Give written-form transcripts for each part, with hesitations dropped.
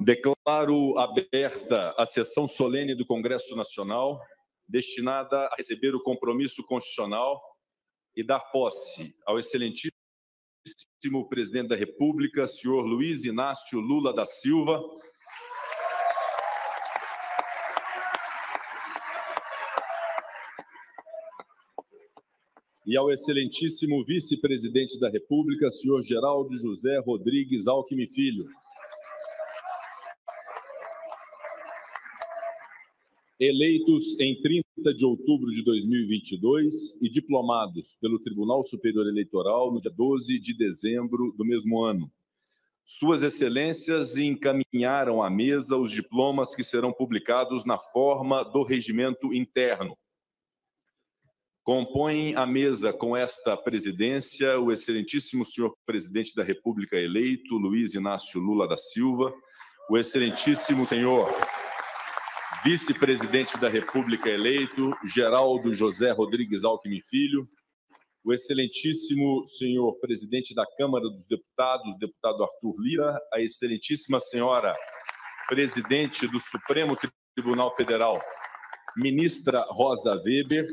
Declaro aberta a sessão solene do Congresso Nacional, destinada a receber o compromisso constitucional e dar posse ao excelentíssimo presidente da República, senhor Luiz Inácio Lula da Silva, e ao excelentíssimo vice-presidente da República, senhor Geraldo José Rodrigues Alckmin Filho. Eleitos em 30 de outubro de 2022 e diplomados pelo Tribunal Superior Eleitoral no dia 12 de dezembro do mesmo ano. Suas Excelências encaminharam à mesa os diplomas que serão publicados na forma do regimento interno. Compõem a mesa com esta presidência o excelentíssimo senhor presidente da República eleito, Luiz Inácio Lula da Silva, o excelentíssimo senhor vice-presidente da República eleito, Geraldo José Rodrigues Alckmin Filho, o excelentíssimo senhor presidente da Câmara dos Deputados, deputado Arthur Lira, a excelentíssima senhora presidente do Supremo Tribunal Federal, ministra Rosa Weber,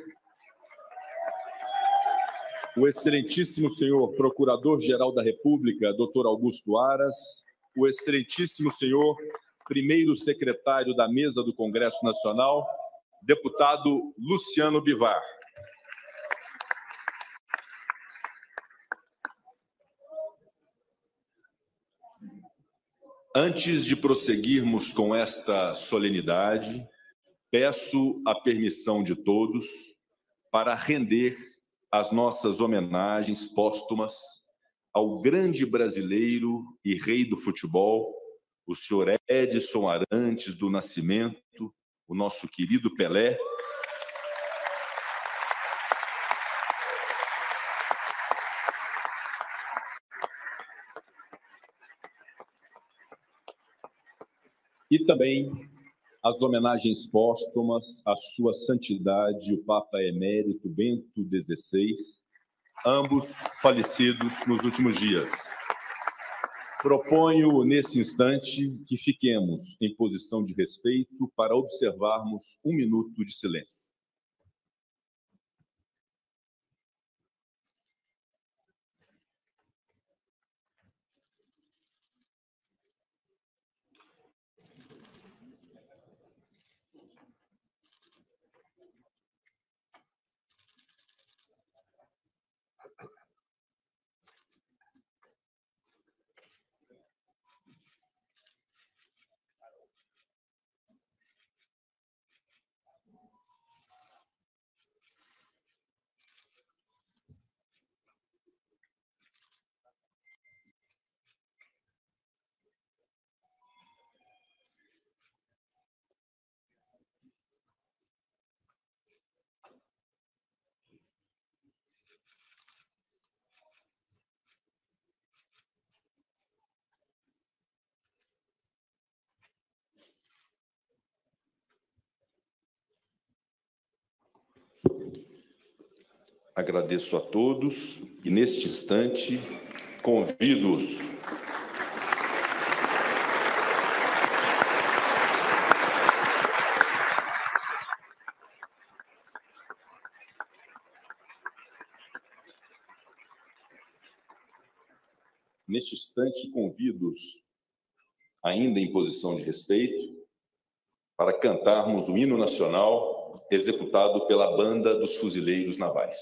o excelentíssimo senhor procurador-geral da República, doutor Augusto Aras, o excelentíssimo senhor primeiro secretário da Mesa do Congresso Nacional, deputado Luciano Bivar. Antes de prosseguirmos com esta solenidade, peço a permissão de todos para render as nossas homenagens póstumas ao grande brasileiro e rei do futebol, o senhor Edson Arantes do Nascimento, o nosso querido Pelé, e também as homenagens póstumas à sua santidade, o Papa Emérito Bento XVI, ambos falecidos nos últimos dias. Proponho, nesse instante, que fiquemos em posição de respeito para observarmos um minuto de silêncio. Agradeço a todos e, neste instante, convido-os ainda em posição de respeito, para cantarmos o hino nacional executado pela Banda dos Fuzileiros Navais.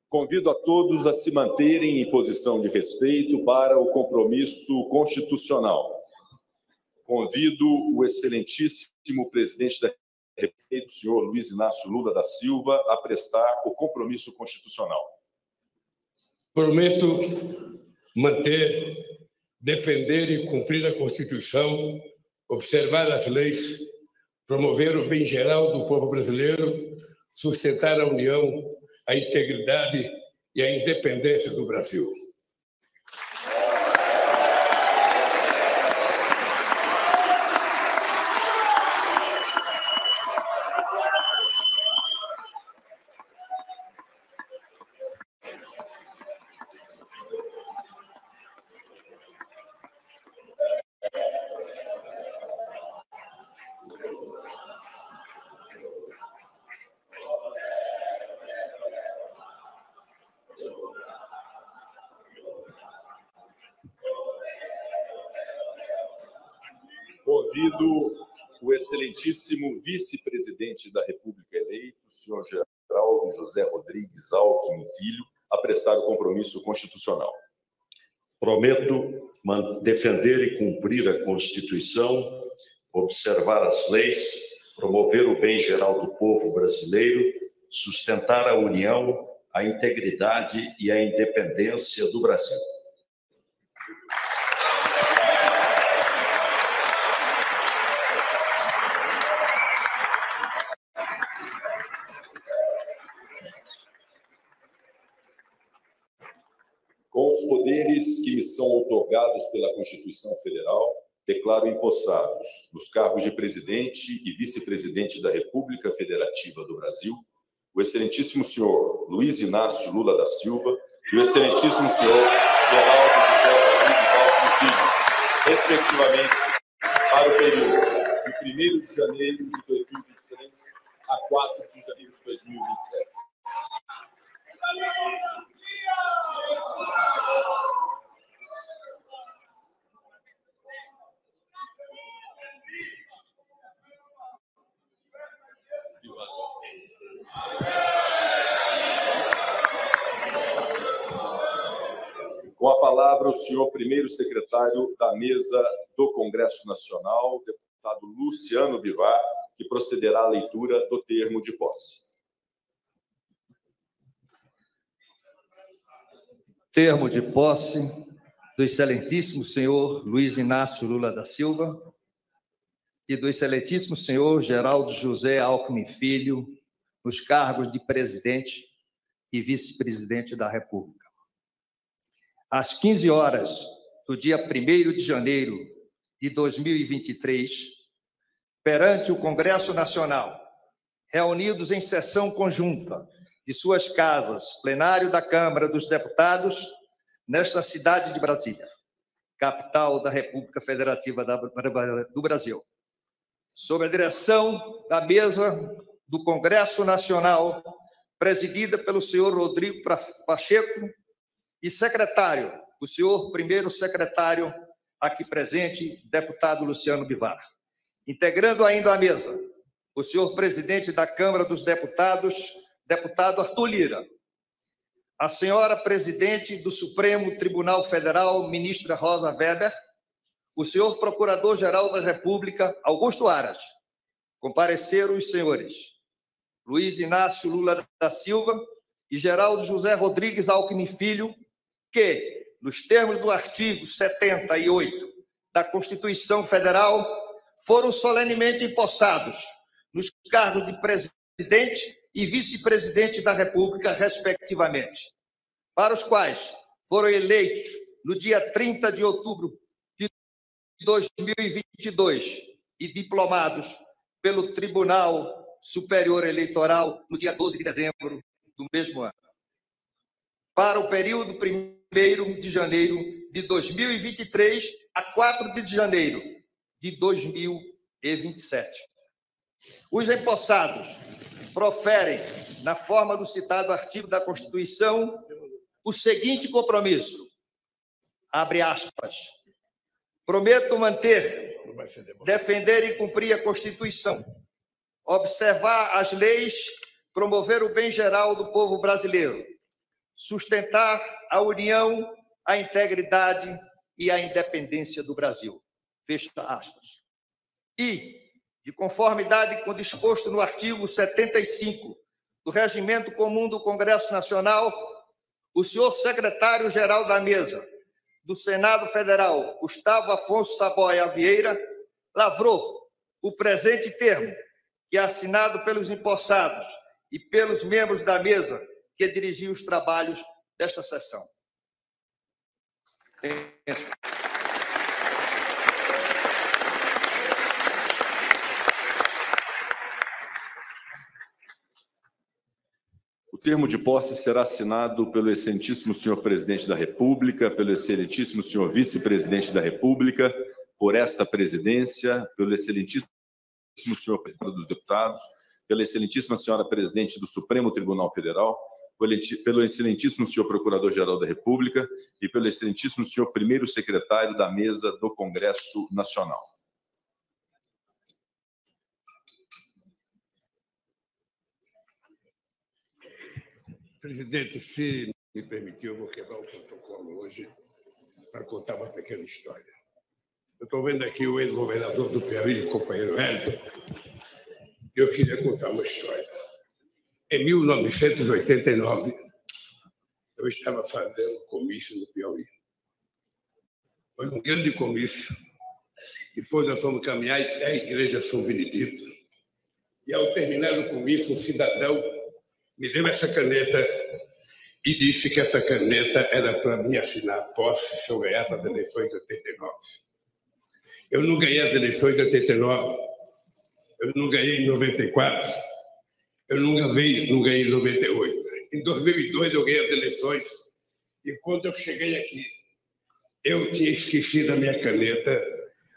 Convido a todos a se manterem em posição de respeito para o compromisso constitucional. Convido o excelentíssimo presidente da República, o senhor Luiz Inácio Lula da Silva, a prestar o compromisso constitucional. Prometo manter, defender e cumprir a Constituição, observar as leis, promover o bem geral do povo brasileiro, sustentar a união, a integridade e a independência do Brasil. Convido o excelentíssimo vice-presidente da República eleito, o senhor Geraldo José Rodrigues Alckmin Filho, a prestar o compromisso constitucional. Prometo defender e cumprir a Constituição, observar as leis, promover o bem geral do povo brasileiro, sustentar a união, a integridade e a independência do Brasil. Com os poderes que me são outorgados pela Constituição Federal, declaro empossados nos cargos de presidente e vice-presidente da República Federativa do Brasil, o excelentíssimo senhor Luiz Inácio Lula da Silva e o excelentíssimo senhor Geraldo José Rodrigues Alckmin Filho, respectivamente, para o período de 1º de janeiro de 2023 a 4 de janeiro de 2027. palavra o senhor primeiro secretário da mesa do Congresso Nacional, deputado Luciano Bivar, que procederá à leitura do termo de posse. Termo de posse do excelentíssimo senhor Luiz Inácio Lula da Silva e do excelentíssimo senhor Geraldo José Alckmin Filho, nos cargos de presidente e vice-presidente da República. Às 15 horas do dia 1º de janeiro de 2023, perante o Congresso Nacional, reunidos em sessão conjunta de suas casas, plenário da Câmara dos Deputados, nesta cidade de Brasília, capital da República Federativa do Brasil, sob a direção da mesa do Congresso Nacional, presidida pelo senhor Rodrigo Pacheco, e secretário, o senhor primeiro secretário aqui presente, deputado Luciano Bivar. Integrando ainda a mesa, o senhor presidente da Câmara dos Deputados, deputado Arthur Lira, a senhora presidente do Supremo Tribunal Federal, ministra Rosa Weber, o senhor procurador-geral da República, Augusto Aras. Compareceram os senhores Luiz Inácio Lula da Silva e Geraldo José Rodrigues Alckmin Filho, que, nos termos do artigo 78 da Constituição Federal, foram solenemente empossados nos cargos de presidente e vice-presidente da República, respectivamente, para os quais foram eleitos no dia 30 de outubro de 2022 e diplomados pelo Tribunal Superior Eleitoral no dia 12 de dezembro do mesmo ano, para o período 1º de janeiro de 2023 a 4 de janeiro de 2027. Os empossados proferem, na forma do citado artigo da Constituição, o seguinte compromisso, abre aspas, prometo manter, defender e cumprir a Constituição, observar as leis, promover o bem geral do povo brasileiro, sustentar a união, a integridade e a independência do Brasil. Fecha aspas. E, de conformidade com o disposto no artigo 75 do Regimento Comum do Congresso Nacional, o senhor secretário-geral da mesa do Senado Federal, Gustavo Afonso Saboia Vieira, lavrou o presente termo, que é assinado pelos empossados e pelos membros da mesa que dirigiam os trabalhos desta sessão. O termo de posse será assinado pelo excelentíssimo senhor presidente da República, pelo excelentíssimo senhor vice-presidente da República, por esta presidência, pelo excelentíssimo senhor presidente dos deputados, pela excelentíssima senhora presidente do Supremo Tribunal Federal, pelo excelentíssimo senhor procurador-geral da República e pelo excelentíssimo senhor primeiro secretário da mesa do Congresso Nacional. Presidente, se me permitir, eu vou quebrar o protocolo hoje para contar uma pequena história. Eu estou vendo aqui o ex-governador do Piauí, o companheiro Hélito. Eu queria contar uma história. Em 1989, eu estava fazendo comício no Piauí. Foi um grande comício. Depois nós fomos caminhar até a Igreja São Benedito. E, ao terminar o comício, um cidadão me deu essa caneta e disse que essa caneta era para mim assinar a posse se eu ganhasse as eleições de 89. Eu não ganhei as eleições de 89, eu não ganhei em 94, eu não ganhei em 98. Em 2002 eu ganhei as eleições e quando eu cheguei aqui, eu tinha esquecido a minha caneta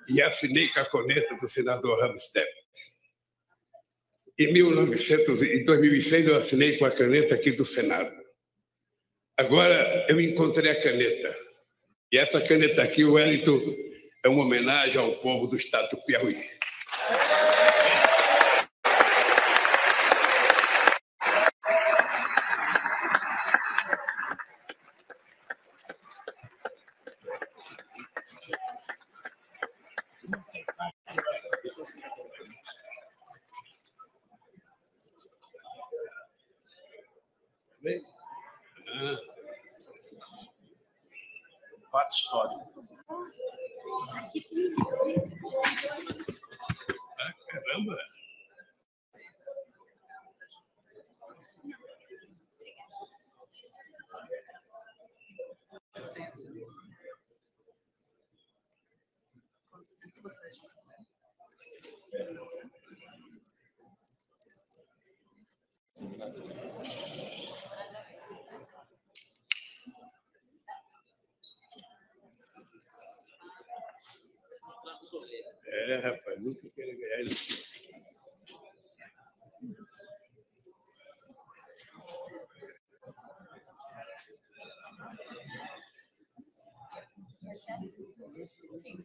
e assinei com a caneta do senador Ramos Debit. Em 2006, eu assinei com a caneta aqui do Senado. Agora, eu encontrei a caneta. E essa caneta aqui, o Wellington, é uma homenagem ao povo do estado do Piauí. Fato histórico. Caramba! Rapaz, nunca quero ganhar isso. Sim.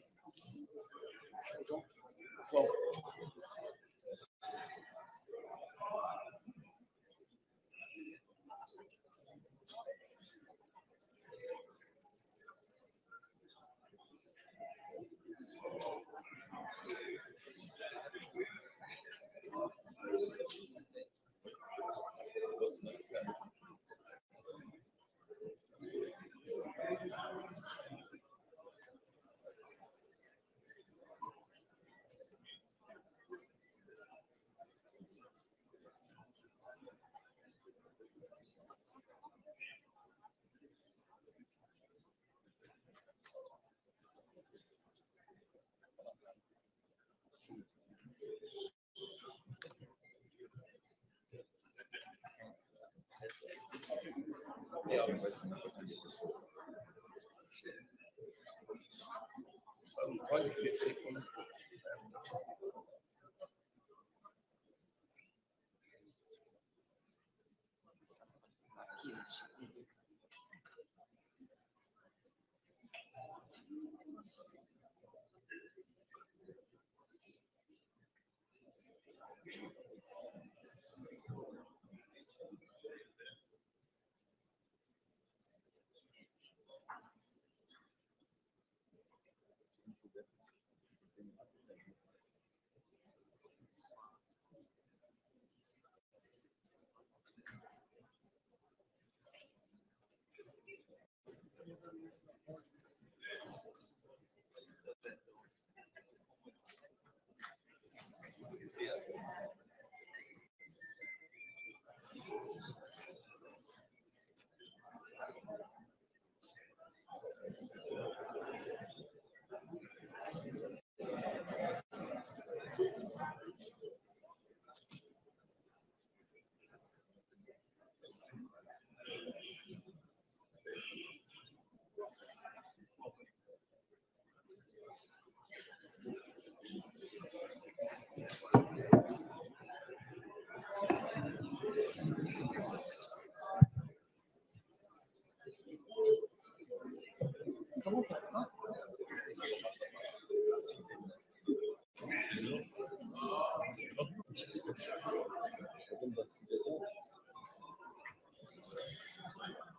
Só não pode esquecer como foi.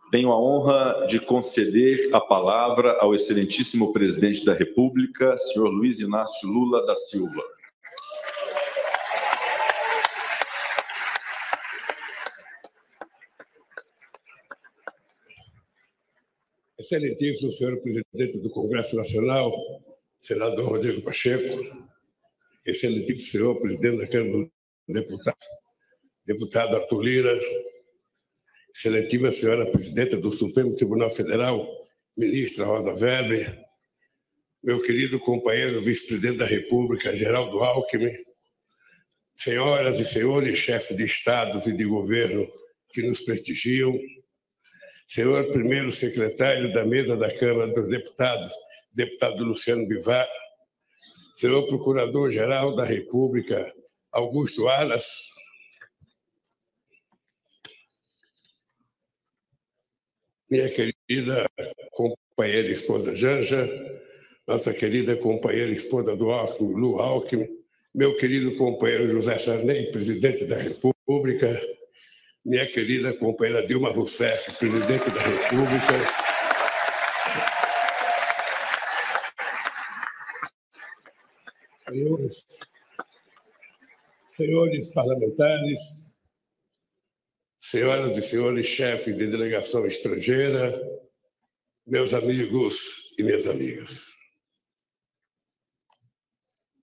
Tenho a honra de conceder a palavra ao excelentíssimo presidente da República, senhor Luiz Inácio Lula da Silva. Excelentíssimo senhor presidente do Congresso Nacional, senador Rodrigo Pacheco, excelentíssimo senhor presidente da Câmara dos Deputados, deputado Arthur Lira, excelentíssima senhora presidenta do Supremo Tribunal Federal, ministra Rosa Weber, meu querido companheiro vice-presidente da República, Geraldo Alckmin, senhoras e senhores chefes de estados e de governo que nos prestigiam, senhor primeiro secretário da mesa da Câmara dos Deputados, deputado Luciano Bivar, senhor procurador-geral da República, Augusto Aras, minha querida companheira esposa Janja, nossa querida companheira esposa do Alckmin, Lu Alckmin, meu querido companheiro José Sarney, presidente da República, minha querida companheira Dilma Rousseff, presidente da República, senhores parlamentares, senhoras e senhores chefes de delegação estrangeira, meus amigos e minhas amigas.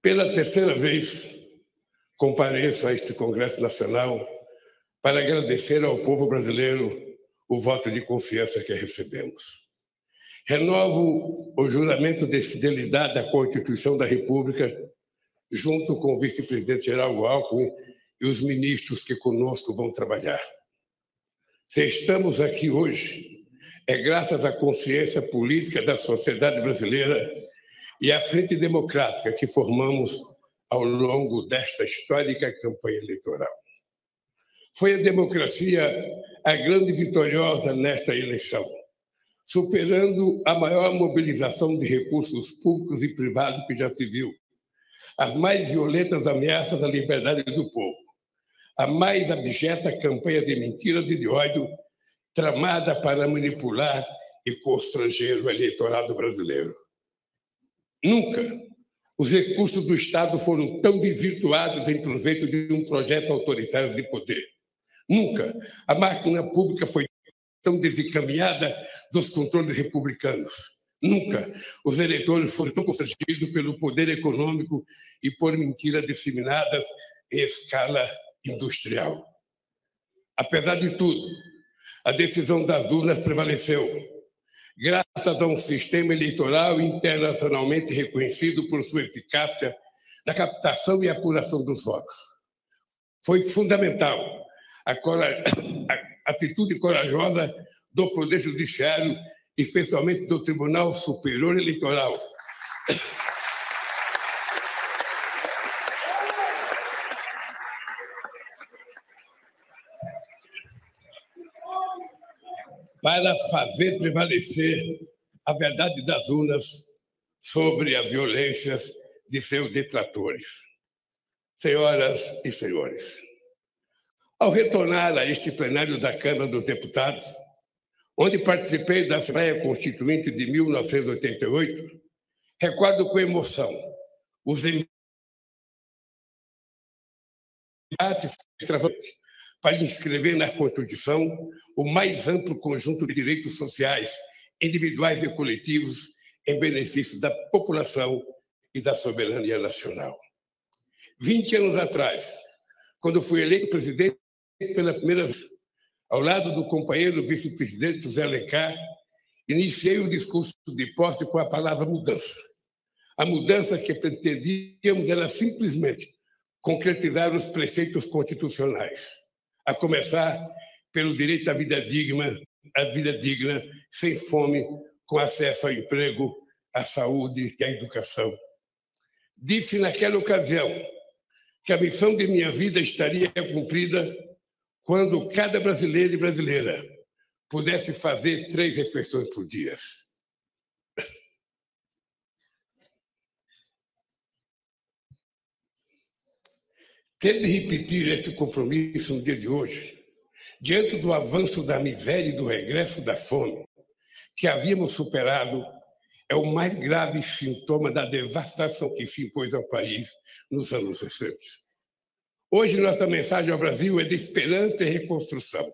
Pela terceira vez, compareço a este Congresso Nacional para agradecer ao povo brasileiro o voto de confiança que recebemos. Renovo o juramento de fidelidade à Constituição da República, junto com o vice-presidente Geraldo Alckmin e os ministros que conosco vão trabalhar. Se estamos aqui hoje, é graças à consciência política da sociedade brasileira e à frente democrática que formamos ao longo desta histórica campanha eleitoral. Foi a democracia a grande vitoriosa nesta eleição, superando a maior mobilização de recursos públicos e privados que já se viu, as mais violentas ameaças à liberdade do povo, a mais abjeta campanha de mentiras e de ódio tramada para manipular e constranger o eleitorado brasileiro. Nunca os recursos do Estado foram tão desvirtuados em proveito de um projeto autoritário de poder. Nunca a máquina pública foi tão desencaminhada dos controles republicanos. Nunca os eleitores foram tão constrangidos pelo poder econômico e por mentiras disseminadas em escala industrial. Apesar de tudo, a decisão das urnas prevaleceu, graças a um sistema eleitoral internacionalmente reconhecido por sua eficácia na captação e apuração dos votos. Foi fundamental a atitude corajosa do Poder Judiciário, especialmente do Tribunal Superior Eleitoral, para fazer prevalecer a verdade das urnas sobre as violências de seus detratores. Senhoras e senhores, ao retornar a este plenário da Câmara dos Deputados, onde participei da Assembleia Constituinte de 1988, recordo com emoção os embates para inscrever na Constituição o mais amplo conjunto de direitos sociais, individuais e coletivos, em benefício da população e da soberania nacional. 20 anos atrás, quando fui eleito presidente pela primeira vez, ao lado do companheiro vice-presidente José Alencar, iniciei o discurso de posse com a palavra mudança. A mudança que pretendíamos era simplesmente concretizar os preceitos constitucionais, a começar pelo direito à vida digna, sem fome, com acesso ao emprego, à saúde e à educação. Disse naquela ocasião que a missão de minha vida estaria cumprida quando cada brasileiro e brasileira pudesse fazer 3 refeições por dia. Ter de repetir este compromisso no dia de hoje, diante do avanço da miséria e do regresso da fome, que havíamos superado, é o mais grave sintoma da devastação que se impôs ao país nos anos recentes. Hoje, nossa mensagem ao Brasil é de esperança e reconstrução.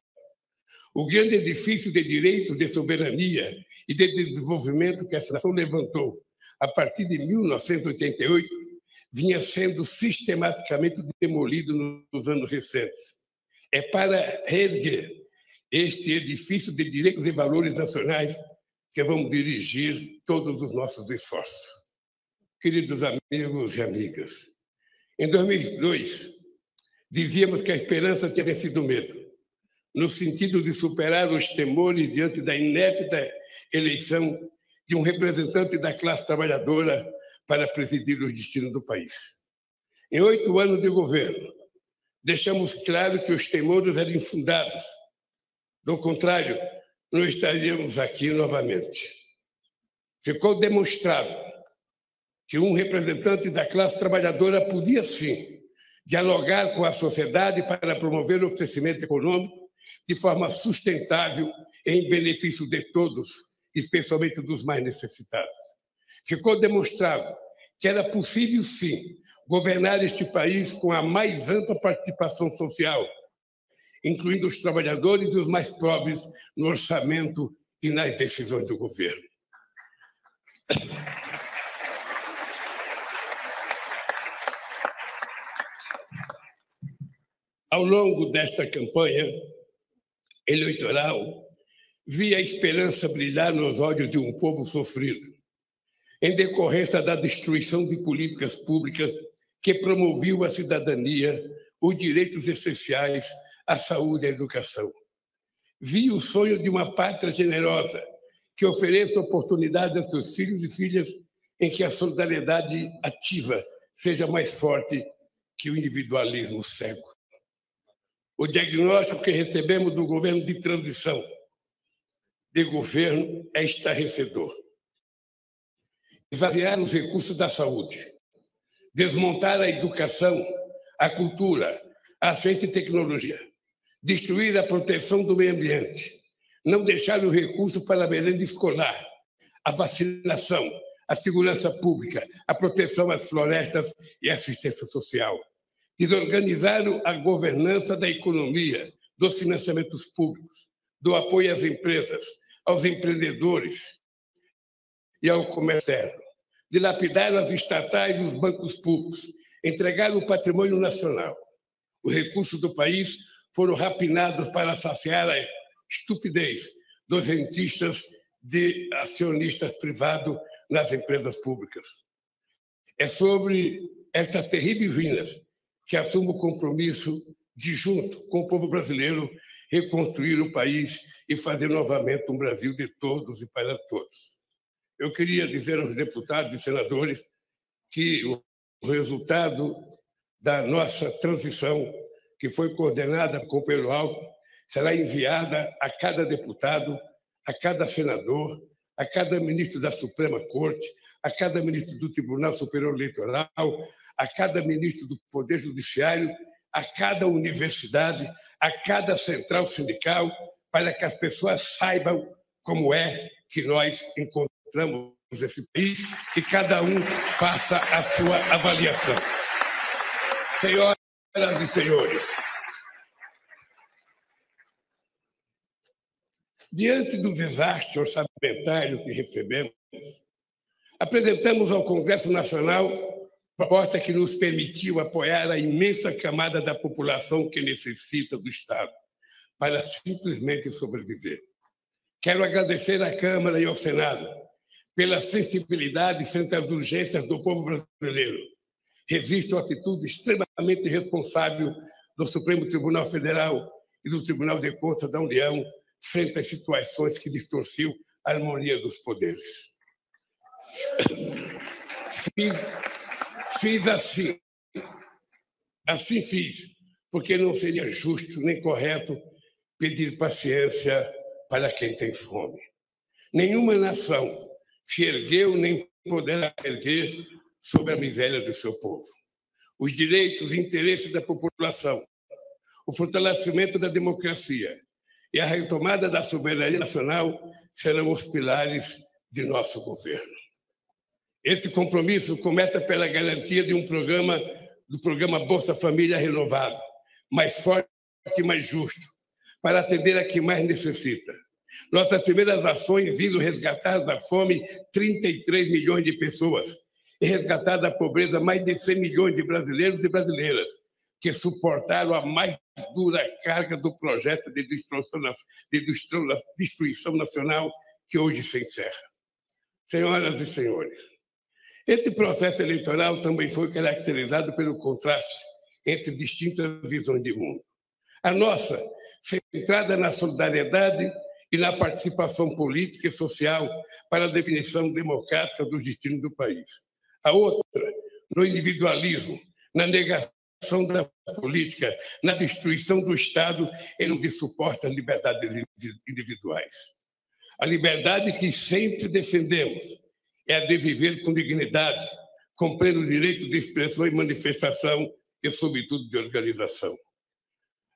O grande edifício de direitos, de soberania e de desenvolvimento que essa nação levantou a partir de 1988 vinha sendo sistematicamente demolido nos anos recentes. É para reerguer este edifício de direitos e valores nacionais que vamos dirigir todos os nossos esforços. Queridos amigos e amigas, em 2002, dizíamos que a esperança tinha vencido o medo, no sentido de superar os temores diante da inédita eleição de um representante da classe trabalhadora para presidir os destinos do país. Em 8 anos de governo, deixamos claro que os temores eram infundados. Do contrário, não estaríamos aqui novamente. Ficou demonstrado que um representante da classe trabalhadora podia, sim, dialogar com a sociedade para promover o crescimento econômico de forma sustentável em benefício de todos, especialmente dos mais necessitados. Ficou demonstrado que era possível, sim, governar este país com a mais ampla participação social, incluindo os trabalhadores e os mais pobres no orçamento e nas decisões do governo. Ao longo desta campanha eleitoral, vi a esperança brilhar nos olhos de um povo sofrido, em decorrência da destruição de políticas públicas que promoviam à cidadania os direitos essenciais à saúde e à educação. Vi o sonho de uma pátria generosa que ofereça oportunidades a seus filhos e filhas em que a solidariedade ativa seja mais forte que o individualismo cego. O diagnóstico que recebemos do governo de transição de governo é estarrecedor. Esvaziar os recursos da saúde, desmontar a educação, a cultura, a ciência e tecnologia, destruir a proteção do meio ambiente, não deixar o recurso para a merenda escolar, a vacinação, a segurança pública, a proteção às florestas e a assistência social. Desorganizar a governança da economia, dos financiamentos públicos, do apoio às empresas, aos empreendedores e ao comércio externo. Dilapidar as estatais e os bancos públicos, entregar o patrimônio nacional. Os recursos do país foram rapinados para saciar a estupidez dos rentistas de acionistas privados nas empresas públicas. É sobre estas terríveis ruínas que assumo o compromisso de, junto com o povo brasileiro, reconstruir o país e fazer novamente um Brasil de todos e para todos. Eu queria dizer aos deputados e senadores que o resultado da nossa transição, que foi coordenada com o Pedro Alckmin, será enviada a cada deputado, a cada senador, a cada ministro da Suprema Corte, a cada ministro do Tribunal Superior Eleitoral, a cada ministro do Poder Judiciário, a cada universidade, a cada central sindical, para que as pessoas saibam como é que nós encontramos esse país e cada um faça a sua avaliação. Senhoras e senhores, diante do desastre orçamentário que recebemos, apresentamos ao Congresso Nacional proposta que nos permitiu apoiar a imensa camada da população que necessita do Estado para simplesmente sobreviver. Quero agradecer à Câmara e ao Senado pela sensibilidade frente às urgências do povo brasileiro. Registro a atitude extremamente responsável do Supremo Tribunal Federal e do Tribunal de Contas da União frente às situações que distorciam a harmonia dos poderes. Fiz assim fiz, porque não seria justo nem correto pedir paciência para quem tem fome. Nenhuma nação se ergueu nem poderá erguer sobre a miséria do seu povo. Os direitos e interesses da população, o fortalecimento da democracia e a retomada da soberania nacional serão os pilares de nosso governo. Esse compromisso começa pela garantia de do programa Bolsa Família renovado, mais forte e mais justo, para atender a quem mais necessita. Nossas primeiras ações visam resgatar da fome 33 milhões de pessoas e resgatar da pobreza mais de 100 milhões de brasileiros e brasileiras que suportaram a mais dura carga do projeto de destruição nacional que hoje se encerra. Senhoras e senhores, esse processo eleitoral também foi caracterizado pelo contraste entre distintas visões de mundo. A nossa, centrada na solidariedade e na participação política e social para a definição democrática dos destinos do país. A outra, no individualismo, na negação da política, na destruição do Estado e no que suporta as liberdades individuais. A liberdade que sempre defendemos é a de viver com dignidade, com pleno direito de expressão e manifestação e, sobretudo, de organização.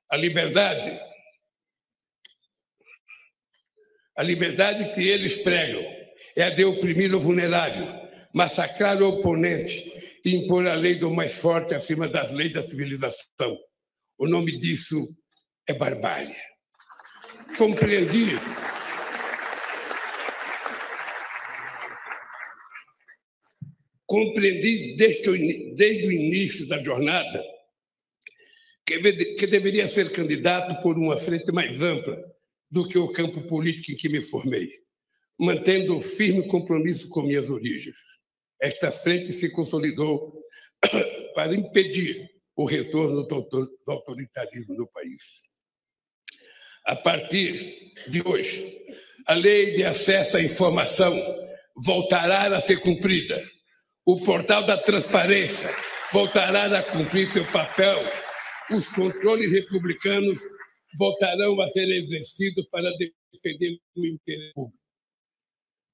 A liberdade que eles pregam é a de oprimir o vulnerável, massacrar o oponente e impor a lei do mais forte acima das leis da civilização. O nome disso é barbárie. Compreendi desde o início da jornada que deveria ser candidato por uma frente mais ampla do que o campo político em que me formei, mantendo firme compromisso com minhas origens. Esta frente se consolidou para impedir o retorno do autoritarismo no país. A partir de hoje, a Lei de Acesso à Informação voltará a ser cumprida. O Portal da Transparência voltará a cumprir seu papel. Os controles republicanos voltarão a ser exercidos para defender o interesse público.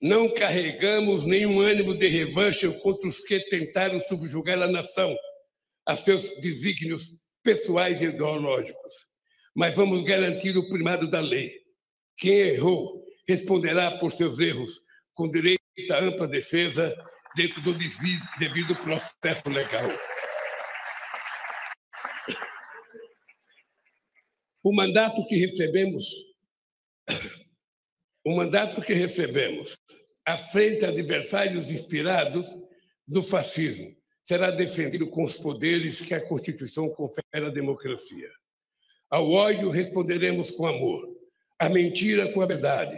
Não carregamos nenhum ânimo de revanche contra os que tentaram subjugar a nação a seus desígnios pessoais e ideológicos, mas vamos garantir o primado da lei. Quem errou responderá por seus erros, com direito à ampla defesa dentro do devido processo legal. O mandato que recebemos à frente a adversários inspirados do fascismo será defendido com os poderes que a Constituição confere à democracia. Ao ódio responderemos com amor, à mentira com a verdade,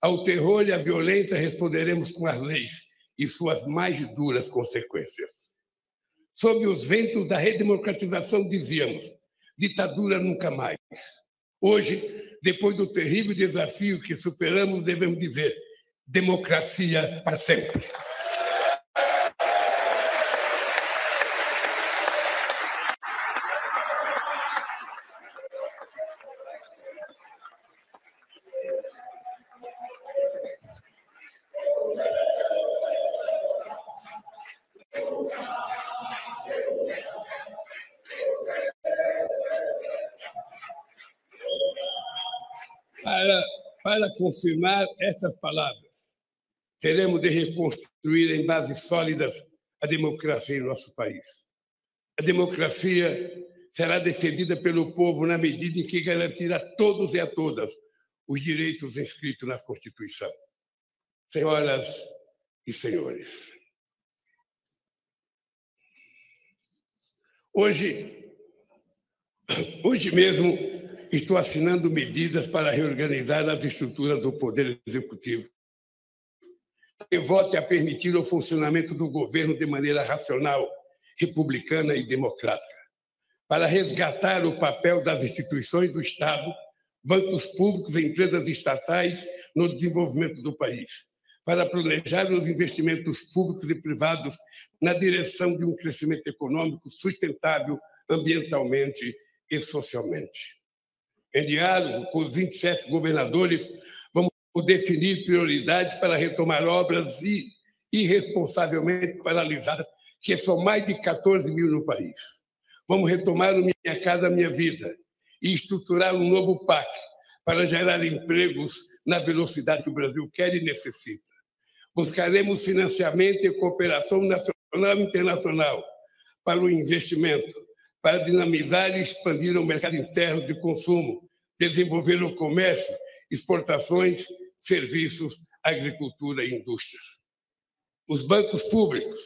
ao terror e à violência responderemos com as leis e suas mais duras consequências. Sob os ventos da redemocratização dizíamos: ditadura nunca mais. Hoje, depois do terrível desafio que superamos, devemos dizer: democracia para sempre. Para confirmar estas palavras, teremos de reconstruir em bases sólidas a democracia em nosso país. A democracia será defendida pelo povo na medida em que garantir a todos e a todas os direitos inscritos na Constituição. Senhoras e senhores, hoje mesmo estou assinando medidas para reorganizar as estruturas do Poder Executivo, que volte a permitir o funcionamento do governo de maneira racional, republicana e democrática, para resgatar o papel das instituições do Estado, bancos públicos e empresas estatais no desenvolvimento do país, para planejar os investimentos públicos e privados na direção de um crescimento econômico sustentável ambientalmente e socialmente. Em diálogo com os 27 governadores, vamos definir prioridades para retomar obras irresponsavelmente paralisadas, que são mais de 14 mil no país. Vamos retomar o Minha Casa Minha Vida e estruturar um novo PAC para gerar empregos na velocidade que o Brasil quer e necessita. Buscaremos financiamento e cooperação nacional e internacional para o investimento, para dinamizar e expandir o mercado interno de consumo, desenvolver o comércio, exportações, serviços, agricultura e indústria. Os bancos públicos,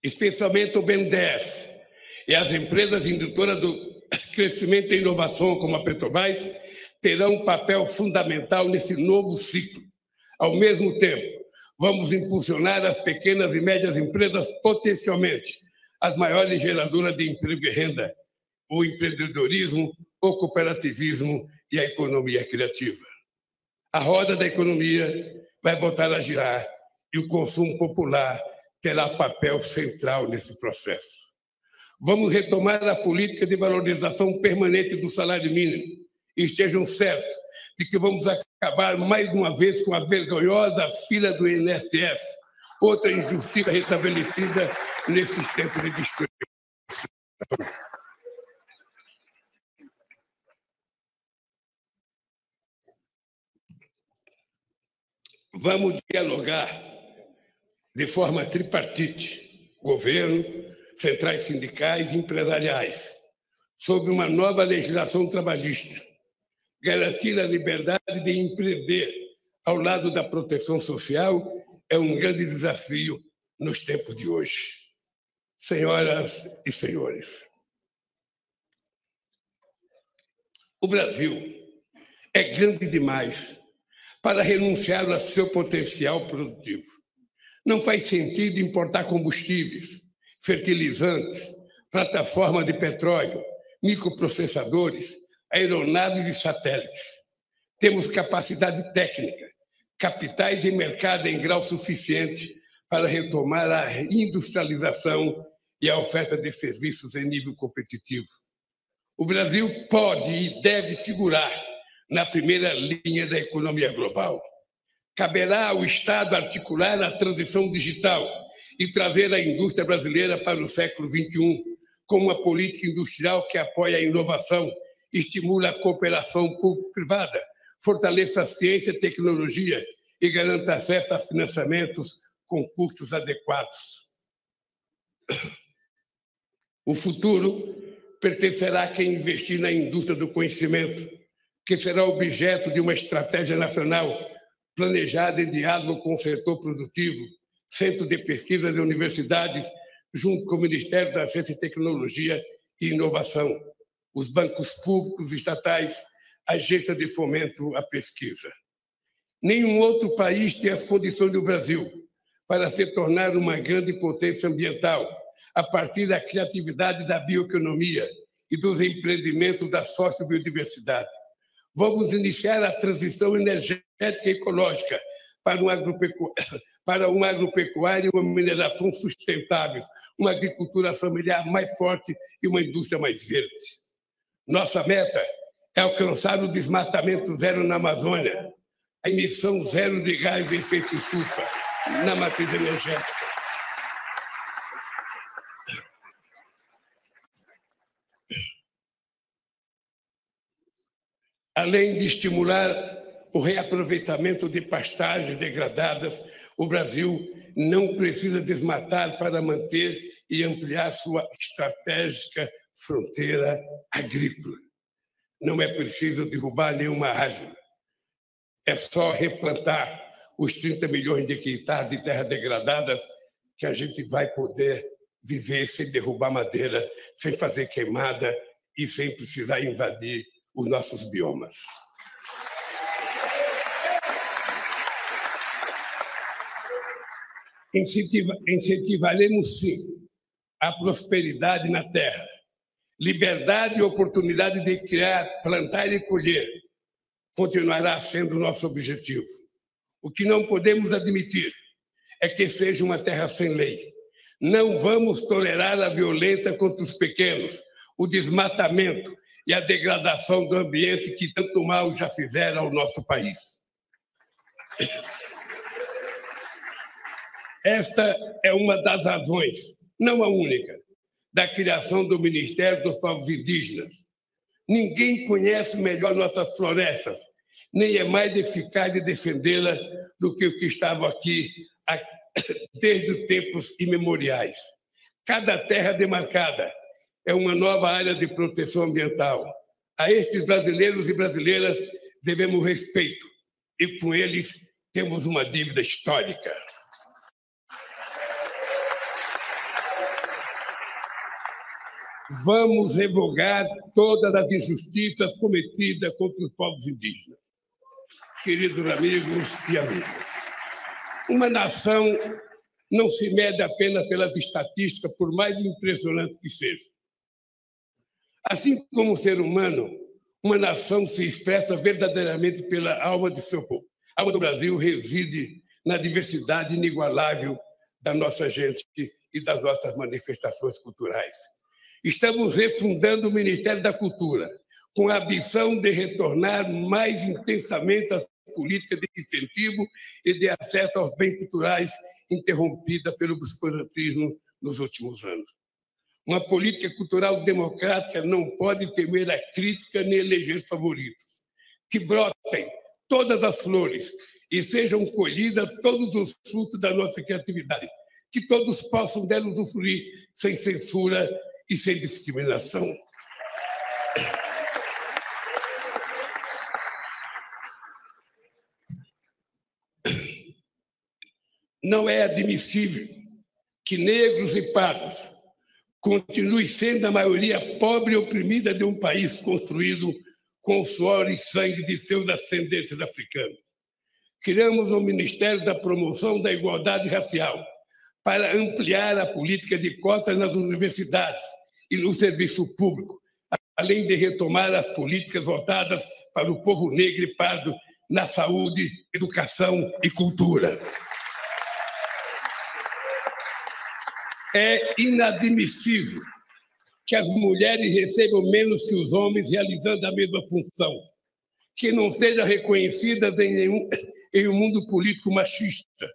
especialmente o BNDES, e as empresas indutoras do crescimento e inovação, como a Petrobras, terão um papel fundamental nesse novo ciclo. Ao mesmo tempo, vamos impulsionar as pequenas e médias empresas potencialmente as maiores geradoras de emprego e renda, o empreendedorismo, o cooperativismo e a economia criativa. A roda da economia vai voltar a girar e o consumo popular terá papel central nesse processo. Vamos retomar a política de valorização permanente do salário mínimo e estejam certos de que vamos acabar mais uma vez com a vergonhosa fila do INSS, outra injustiça restabelecida nesses tempos de destruição. Vamos dialogar de forma tripartite, governo, centrais sindicais e empresariais, sobre uma nova legislação trabalhista. Garantir a liberdade de empreender ao lado da proteção social é um grande desafio nos tempos de hoje. Senhoras e senhores, o Brasil é grande demais para renunciar ao seu potencial produtivo. Não faz sentido importar combustíveis, fertilizantes, plataforma de petróleo, microprocessadores, aeronaves e satélites. Temos capacidade técnica, capitais e mercado em grau suficiente para retomar a industrialização e a oferta de serviços em nível competitivo. O Brasil pode e deve figurar na primeira linha da economia global. Caberá ao Estado articular a transição digital e trazer a indústria brasileira para o século XXI, com uma política industrial que apoia a inovação, estimula a cooperação público-privada, fortaleça a ciência e tecnologia e garanta acesso a financiamentos com custos adequados. O futuro pertencerá a quem investir na indústria do conhecimento, que será objeto de uma estratégia nacional planejada em diálogo com o setor produtivo, centro de pesquisa de universidades, junto com o Ministério da Ciência e Tecnologia e Inovação, os bancos públicos estatais, agência de fomento à pesquisa. Nenhum outro país tem as condições do Brasil para se tornar uma grande potência ambiental, a partir da criatividade da bioeconomia e dos empreendimentos da sociobiodiversidade. Vamos iniciar a transição energética e ecológica para uma agropecuária e uma mineração sustentáveis, uma agricultura familiar mais forte e uma indústria mais verde. Nossa meta é alcançar o desmatamento zero na Amazônia, a emissão zero de gás de efeito estufa na matriz energética. Além de estimular o reaproveitamento de pastagens degradadas, o Brasil não precisa desmatar para manter e ampliar sua estratégica fronteira agrícola. Não é preciso derrubar nenhuma árvore. É só replantar os 30 milhões de hectares de terra degradada que a gente vai poder viver sem derrubar madeira, sem fazer queimada e sem precisar invadir os nossos biomas. Incentivaremos, sim, a prosperidade na terra, liberdade e oportunidade de criar, plantar e colher continuará sendo nosso objetivo. O que não podemos admitir é que seja uma terra sem lei. Não vamos tolerar a violência contra os pequenos, o desmatamento e a degradação do ambiente que tanto mal já fizeram ao nosso país. Esta é uma das razões, não a única, da criação do Ministério dos Povos Indígenas. Ninguém conhece melhor nossas florestas, nem é mais eficaz de defendê-la do que o que estava aqui desde tempos imemoriais. Cada terra demarcada é uma nova área de proteção ambiental. A estes brasileiros e brasileiras devemos respeito e com eles temos uma dívida histórica. Vamos revogar todas as injustiças cometidas contra os povos indígenas. Queridos amigos e amigas, uma nação não se mede apenas pelas estatísticas, por mais impressionante que seja. Assim como o ser humano, uma nação se expressa verdadeiramente pela alma de seu povo. A alma do Brasil reside na diversidade inigualável da nossa gente e das nossas manifestações culturais. Estamos refundando o Ministério da Cultura, com a ambição de retornar mais intensamente às políticas de incentivo e de acesso aos bens culturais interrompida pelo obscurantismo nos últimos anos. Uma política cultural democrática não pode temer a crítica nem eleger favoritos. Que brotem todas as flores e sejam colhidas todos os frutos da nossa criatividade. Que todos possam dela usufruir sem censura e sem discriminação. Não é admissível que negros e pardos continuem sendo a maioria pobre e oprimida de um país construído com o suor e sangue de seus ascendentes africanos. Criamos o Ministério da Promoção da Igualdade Racial para ampliar a política de cotas nas universidades e no serviço público, além de retomar as políticas voltadas para o povo negro e pardo na saúde, educação e cultura. É inadmissível que as mulheres recebam menos que os homens realizando a mesma função, que não sejam reconhecidas em um mundo político machista,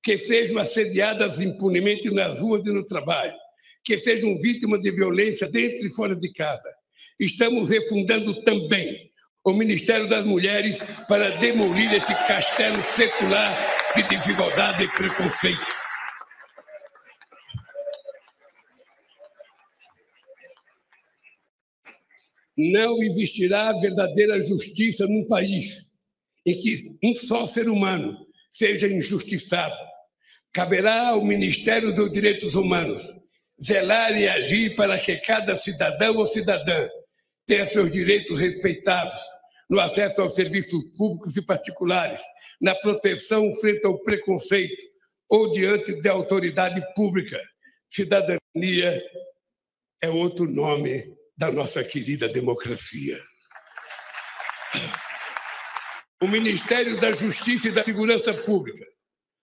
que sejam assediadas impunemente nas ruas e no trabalho, que sejam vítimas de violência dentro e fora de casa. Estamos refundando também o Ministério das Mulheres para demolir esse castelo secular de desigualdade e preconceito. Não existirá verdadeira justiça num país em que um só ser humano seja injustiçado. Caberá ao Ministério dos Direitos Humanos zelar e agir para que cada cidadão ou cidadã tenha seus direitos respeitados no acesso aos serviços públicos e particulares, na proteção frente ao preconceito ou diante da autoridade pública. Cidadania é outro nome da nossa querida democracia. O Ministério da Justiça e da Segurança Pública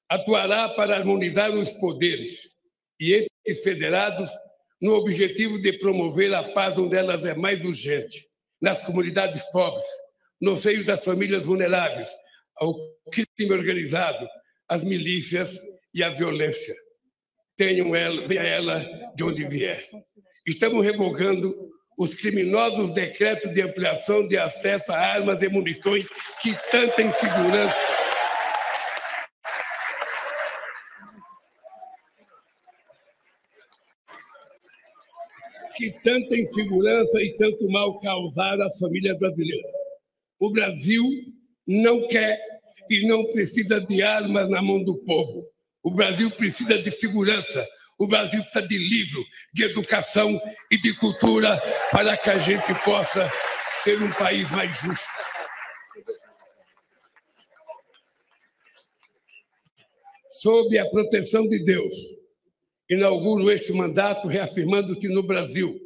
atuará para harmonizar os poderes e entes federados no objetivo de promover a paz onde elas é mais urgente, nas comunidades pobres, no seio das famílias vulneráveis, ao crime organizado, às milícias e à violência. Venha ela de onde vier. Estamos revogando os criminosos decretos de ampliação de acesso a armas e munições que tanta insegurança e tanto mal causaram às famílias brasileiras. O Brasil não quer e não precisa de armas na mão do povo. O Brasil precisa de segurança. O Brasil precisa de livro, de educação e de cultura para que a gente possa ser um país mais justo. Sob a proteção de Deus, inauguro este mandato reafirmando que no Brasil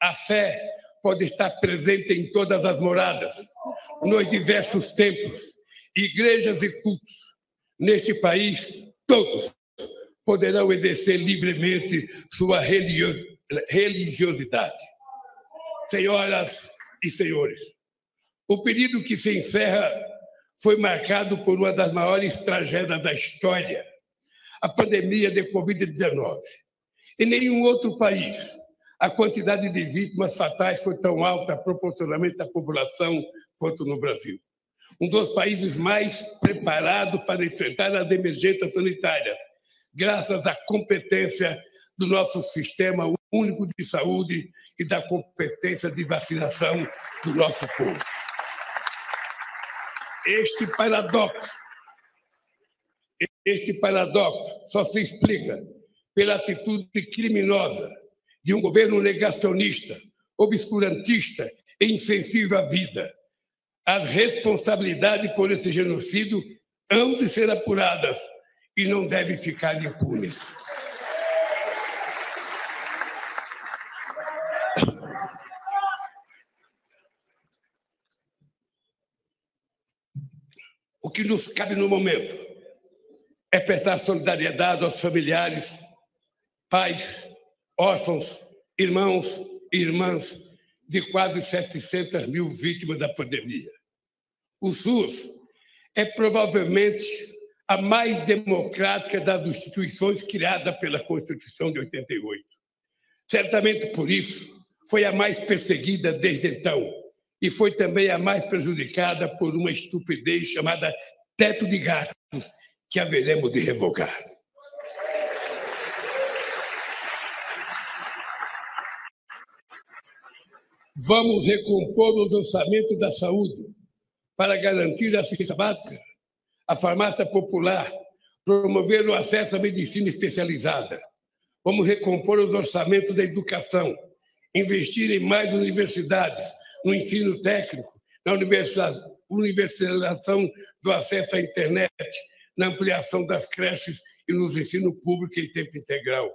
a fé pode estar presente em todas as moradas, nos diversos templos, igrejas e cultos. Neste país, todos poderão exercer livremente sua religiosidade. Senhoras e senhores, o período que se encerra foi marcado por uma das maiores tragédias da história, a pandemia de Covid-19. Em nenhum outro país a quantidade de vítimas fatais foi tão alta proporcionalmente à população quanto no Brasil. Um dos países mais preparados para enfrentar as emergências sanitárias, graças à competência do nosso sistema único de saúde e da competência de vacinação do nosso povo. Este paradoxo só se explica pela atitude criminosa de um governo negacionista, obscurantista e insensível à vida. As responsabilidades por esse genocídio hão de ser apuradas e não devem ficar impunes. O que nos cabe no momento é prestar solidariedade aos familiares, pais, órfãos, irmãos e irmãs de quase 700 mil vítimas da pandemia. O SUS é provavelmente a mais democrática das instituições criada pela Constituição de 88. Certamente por isso, foi a mais perseguida desde então e foi também a mais prejudicada por uma estupidez chamada teto de gastos, que haveremos de revogar. Vamos recompor o orçamento da saúde para garantir a assistência básica, a farmácia popular, promover o acesso à medicina especializada. Vamos recompor os orçamentos da educação, investir em mais universidades, no ensino técnico, na universalização do acesso à internet, na ampliação das creches e no ensino público em tempo integral.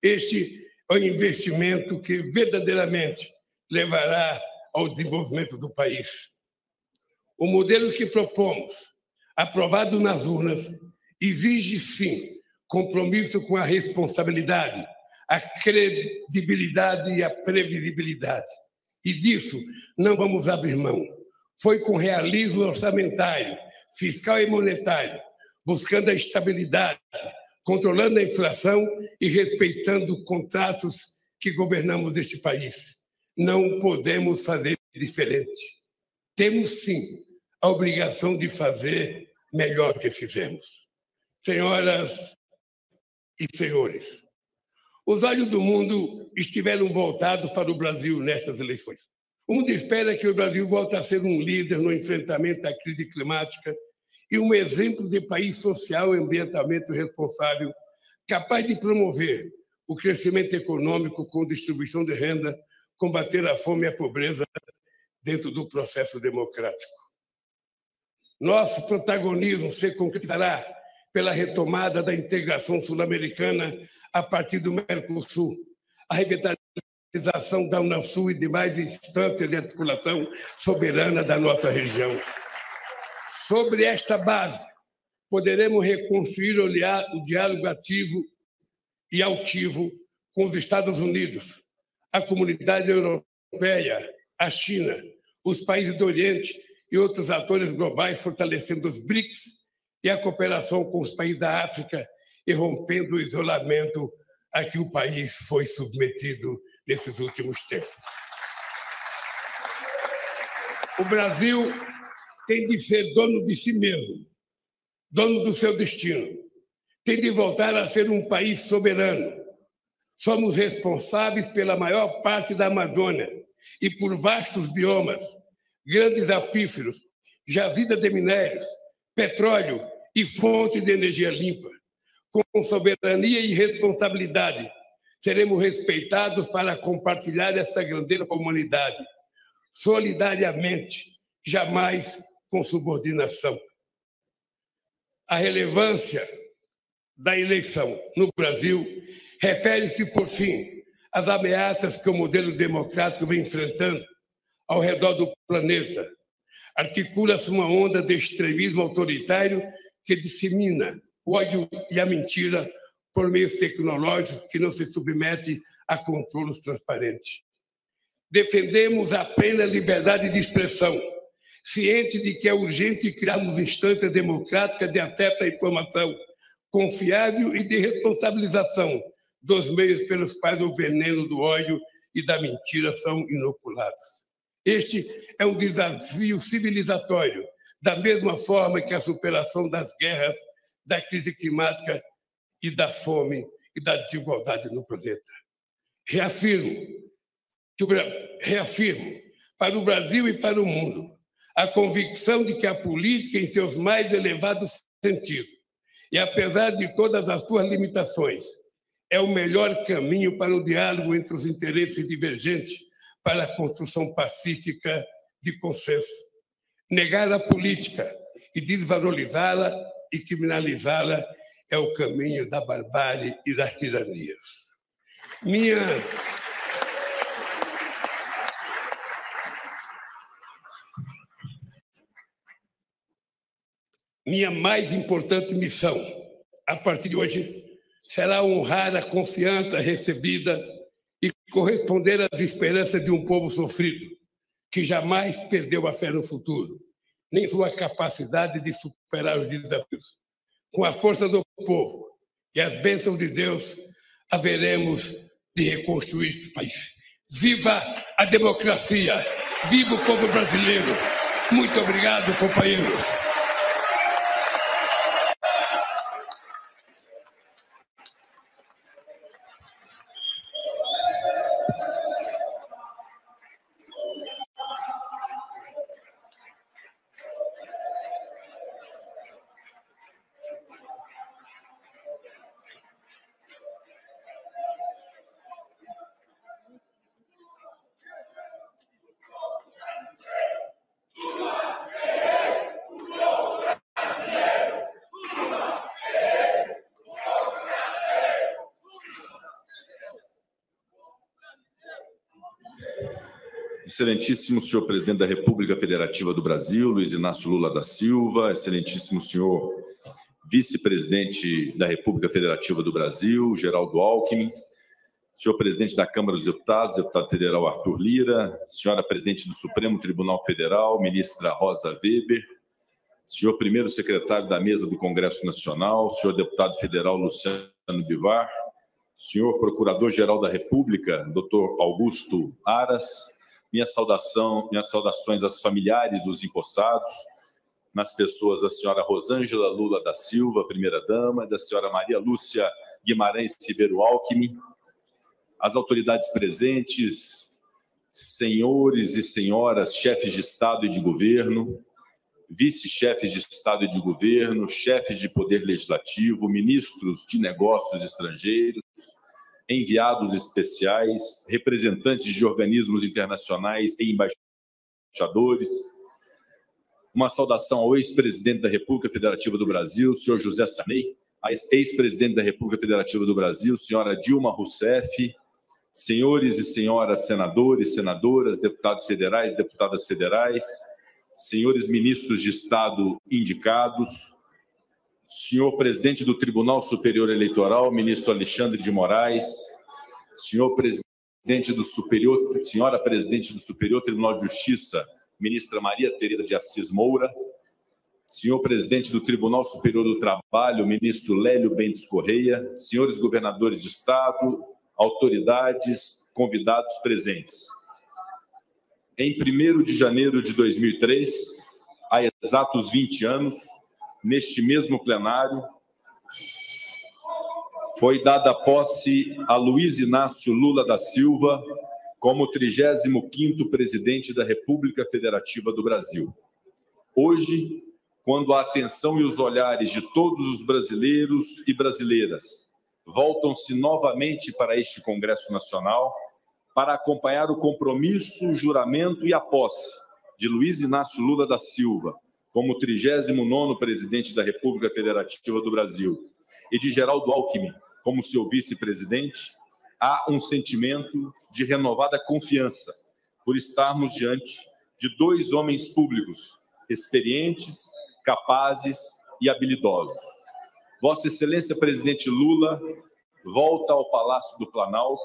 Este é o investimento que verdadeiramente levará ao desenvolvimento do país. O modelo que propomos, aprovado nas urnas, exige, sim, compromisso com a responsabilidade, a credibilidade e a previsibilidade. E disso não vamos abrir mão. Foi com realismo orçamentário, fiscal e monetário, buscando a estabilidade, controlando a inflação e respeitando contratos que governamos este país. Não podemos fazer diferente. Temos, sim, a obrigação de fazer melhor que fizemos. Senhoras e senhores, os olhos do mundo estiveram voltados para o Brasil nestas eleições. O mundo espera que o Brasil volte a ser um líder no enfrentamento à crise climática e um exemplo de país social e ambientalmente responsável, capaz de promover o crescimento econômico com distribuição de renda, combater a fome e a pobreza dentro do processo democrático. Nosso protagonismo se concretizará pela retomada da integração sul-americana a partir do Mercosul, a revitalização da Unasul e demais instâncias de articulação soberana da nossa região. Sobre esta base, poderemos reconstruir o diálogo ativo e altivo com os Estados Unidos, a comunidade europeia, a China, os países do Oriente e outros atores globais, fortalecendo os BRICS e a cooperação com os países da África e rompendo o isolamento a que o país foi submetido nesses últimos tempos. O Brasil tem de ser dono de si mesmo, dono do seu destino. Tem de voltar a ser um país soberano. Somos responsáveis pela maior parte da Amazônia e por vastos biomas, grandes aquíferos, jazida de minérios, petróleo e fonte de energia limpa. Com soberania e responsabilidade, seremos respeitados para compartilhar essa grandeza com a humanidade, solidariamente, jamais com subordinação. A relevância da eleição no Brasil refere-se, por fim, às ameaças que o modelo democrático vem enfrentando ao redor do planeta. Articula-se uma onda de extremismo autoritário que dissemina o ódio e a mentira por meios tecnológicos que não se submete a controles transparentes. Defendemos a plena liberdade de expressão, cientes de que é urgente criarmos instâncias democráticas de acesso à informação confiável e de responsabilização dos meios pelos quais o veneno do ódio e da mentira são inoculados. Este é um desafio civilizatório, da mesma forma que a superação das guerras, da crise climática e da fome e da desigualdade no planeta. Reafirmo para o Brasil e para o mundo a convicção de que a política, em seus mais elevados sentidos, e apesar de todas as suas limitações, é o melhor caminho para o diálogo entre os interesses divergentes para a construção pacífica de consenso. Negar a política e desvalorizá-la e criminalizá-la é o caminho da barbárie e das tiranias. Minha mais importante missão, a partir de hoje, será honrar a confiança recebida e corresponder às esperanças de um povo sofrido, que jamais perdeu a fé no futuro, nem sua capacidade de superar os desafios. Com a força do povo e as bênçãos de Deus, haveremos de reconstruir esse país. Viva a democracia! Viva o povo brasileiro! Muito obrigado, companheiros! Excelentíssimo senhor presidente da República Federativa do Brasil, Luiz Inácio Lula da Silva, excelentíssimo senhor vice-presidente da República Federativa do Brasil, Geraldo Alckmin, senhor presidente da Câmara dos Deputados, deputado federal Arthur Lira, senhora presidente do Supremo Tribunal Federal, ministra Rosa Weber, senhor primeiro secretário da Mesa do Congresso Nacional, senhor deputado federal Luciano Bivar, senhor procurador-geral da República, doutor Augusto Aras, minhas saudações aos familiares dos empossados, nas pessoas da senhora Rosângela Lula da Silva, primeira-dama, da senhora Maria Lúcia Guimarães Ribeiro Alckmin, as autoridades presentes, senhores e senhoras, chefes de Estado e de governo, vice-chefes de Estado e de governo, chefes de poder legislativo, ministros de negócios estrangeiros, enviados especiais, representantes de organismos internacionais e embaixadores. Uma saudação ao ex-presidente da República Federativa do Brasil, senhor José Sarney, a ex-presidente da República Federativa do Brasil, senhora Dilma Rousseff, senhores e senhoras senadores, senadoras, deputados federais, deputadas federais, senhores ministros de Estado indicados, senhor presidente do Tribunal Superior Eleitoral, ministro Alexandre de Moraes, senhor presidente do Superior, senhora presidente do Superior Tribunal de Justiça, ministra Maria Tereza de Assis Moura, senhor presidente do Tribunal Superior do Trabalho, ministro Lélio Bentes Correia, senhores governadores de Estado, autoridades, convidados presentes. Em 1º de janeiro de 2003, há exatos 20 anos, neste mesmo plenário, foi dada posse a Luiz Inácio Lula da Silva como 35º presidente da República Federativa do Brasil. Hoje, quando a atenção e os olhares de todos os brasileiros e brasileiras voltam-se novamente para este Congresso Nacional para acompanhar o compromisso, o juramento e a posse de Luiz Inácio Lula da Silva como 39º presidente da República Federativa do Brasil e de Geraldo Alckmin como seu vice-presidente, há um sentimento de renovada confiança por estarmos diante de dois homens públicos experientes, capazes e habilidosos. Vossa Excelência Presidente Lula volta ao Palácio do Planalto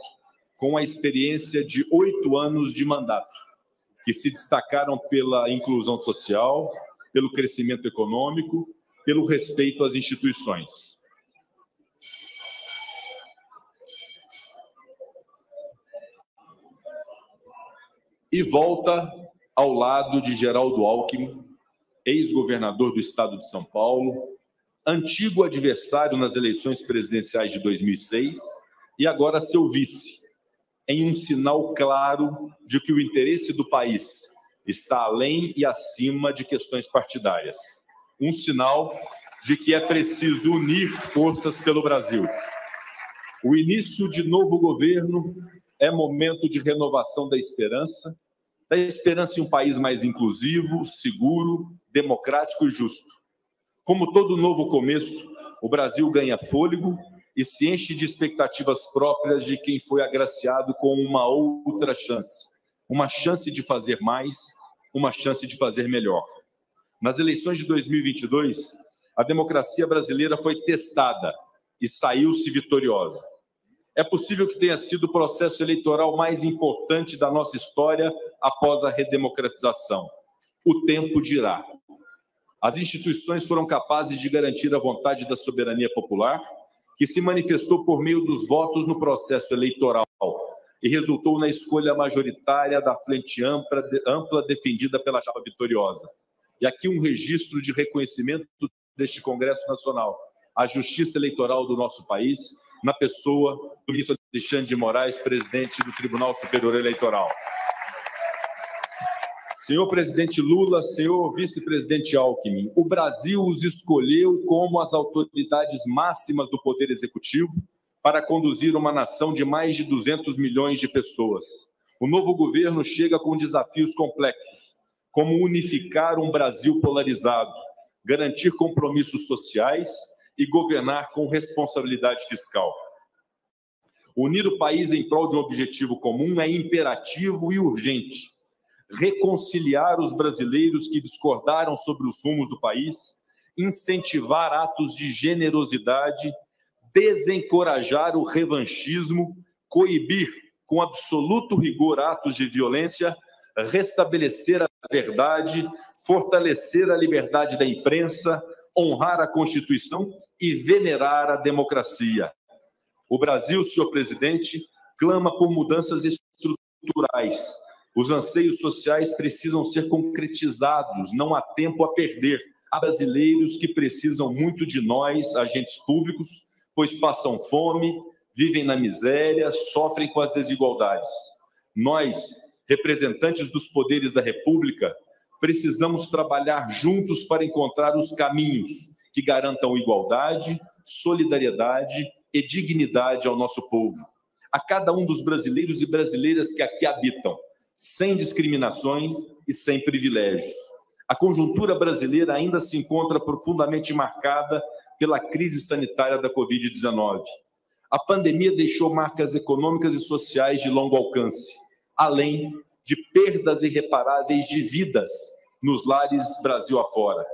com a experiência de 8 anos de mandato, que se destacaram pela inclusão social, pelo crescimento econômico, pelo respeito às instituições. E volta ao lado de Geraldo Alckmin, ex-governador do estado de São Paulo, antigo adversário nas eleições presidenciais de 2006 e agora seu vice, em um sinal claro de que o interesse do país está além e acima de questões partidárias. Um sinal de que é preciso unir forças pelo Brasil. O início de novo governo é momento de renovação da esperança em um país mais inclusivo, seguro, democrático e justo. Como todo novo começo, o Brasil ganha fôlego e se enche de expectativas próprias de quem foi agraciado com uma outra chance. Uma chance de fazer mais, uma chance de fazer melhor. Nas eleições de 2022, a democracia brasileira foi testada e saiu-se vitoriosa. É possível que tenha sido o processo eleitoral mais importante da nossa história após a redemocratização. O tempo dirá. As instituições foram capazes de garantir a vontade da soberania popular, que se manifestou por meio dos votos no processo eleitoral e resultou na escolha majoritária da frente ampla defendida pela chapa vitoriosa. E aqui um registro de reconhecimento deste Congresso Nacional, a justiça eleitoral do nosso país, na pessoa do ministro Alexandre de Moraes, presidente do Tribunal Superior Eleitoral. Senhor presidente Lula, senhor vice-presidente Alckmin, o Brasil os escolheu como as autoridades máximas do Poder Executivo para conduzir uma nação de mais de 200 milhões de pessoas. O novo governo chega com desafios complexos, como unificar um Brasil polarizado, garantir compromissos sociais e governar com responsabilidade fiscal. Unir o país em prol de um objetivo comum é imperativo e urgente. reconciliar os brasileiros que discordaram sobre os rumos do país, incentivar atos de generosidade, desencorajar o revanchismo, coibir com absoluto rigor atos de violência, restabelecer a verdade, fortalecer a liberdade da imprensa, honrar a Constituição e venerar a democracia. O Brasil, senhor presidente, clama por mudanças estruturais. Os anseios sociais precisam ser concretizados, não há tempo a perder. Há brasileiros que precisam muito de nós, agentes públicos, pois passam fome, vivem na miséria, sofrem com as desigualdades. Nós, representantes dos poderes da República, precisamos trabalhar juntos para encontrar os caminhos que garantam igualdade, solidariedade e dignidade ao nosso povo, a cada um dos brasileiros e brasileiras que aqui habitam, sem discriminações e sem privilégios. A conjuntura brasileira ainda se encontra profundamente marcada pela crise sanitária da Covid-19. A pandemia deixou marcas econômicas e sociais de longo alcance, além de perdas irreparáveis de vidas nos lares Brasil afora.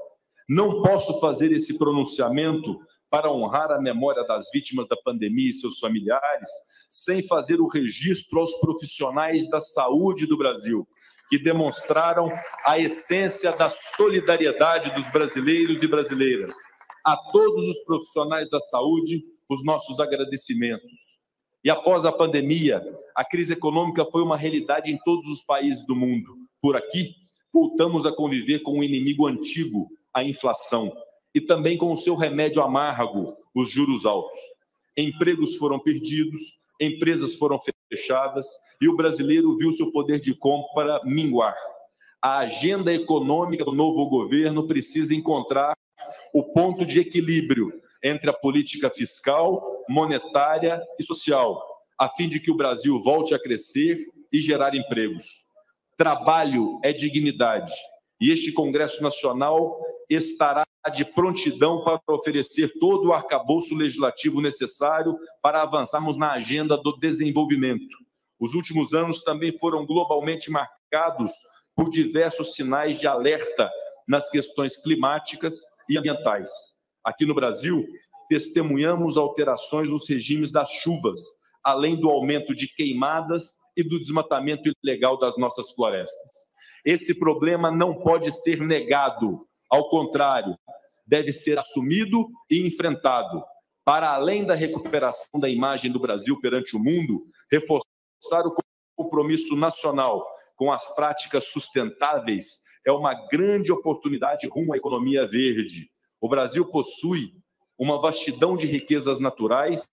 Não posso fazer esse pronunciamento para honrar a memória das vítimas da pandemia e seus familiares, sem fazer o registro aos profissionais da saúde do Brasil, que demonstraram a essência da solidariedade dos brasileiros e brasileiras. A todos os profissionais da saúde, os nossos agradecimentos. E após a pandemia, a crise econômica foi uma realidade em todos os países do mundo. Por aqui, voltamos a conviver com um inimigo antigo, a inflação, e também com o seu remédio amargo, os juros altos. Empregos foram perdidos, empresas foram fechadas e o brasileiro viu seu poder de compra minguar. A agenda econômica do novo governo precisa encontrar o ponto de equilíbrio entre a política fiscal, monetária e social, a fim de que o Brasil volte a crescer e gerar empregos. Trabalho é dignidade, e este Congresso Nacional estará de prontidão para oferecer todo o arcabouço legislativo necessário para avançarmos na agenda do desenvolvimento. Os últimos anos também foram globalmente marcados por diversos sinais de alerta nas questões climáticas e ambientais. Aqui no Brasil, testemunhamos alterações nos regimes das chuvas, além do aumento de queimadas e do desmatamento ilegal das nossas florestas. Esse problema não pode ser negado, ao contrário, deve ser assumido e enfrentado, para além da recuperação da imagem do Brasil perante o mundo, reforçar o compromisso nacional com as práticas sustentáveis é uma grande oportunidade rumo à economia verde. O Brasil possui uma vastidão de riquezas naturais